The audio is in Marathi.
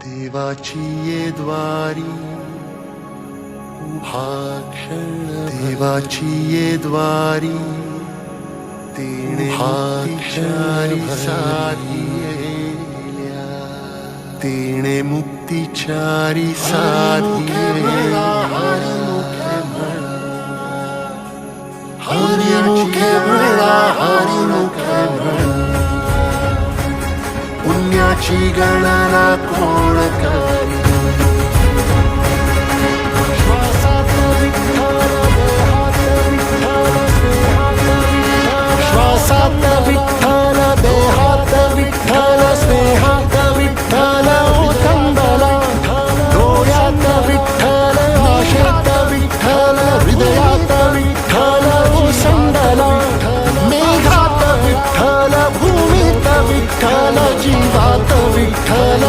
देवाची ये द्वारी उभा क्षण, देवाची ये द्वारी तेणे मुक्तिचारी साधी येल्या, तेणे मुक्तिचारी साधी येल्या. हरिमुखे म्हणा, हरिमुखे म्हणा, पुण्याची गणना कोण करी. श्वासात विठ्ठल, देहात विठ्ठल, श्वासात विठ्ठल, देहात विठ्ठल, स्नेहात विठ्ठल ओथंबला, डोळ्यात विठ्ठल, भाषेत विठ्ठल, हृदयात विठ्ठल ओसंडला, मेघात विठ्ठल, भूमीत विठ्ठल, जीवात विठ्ठल,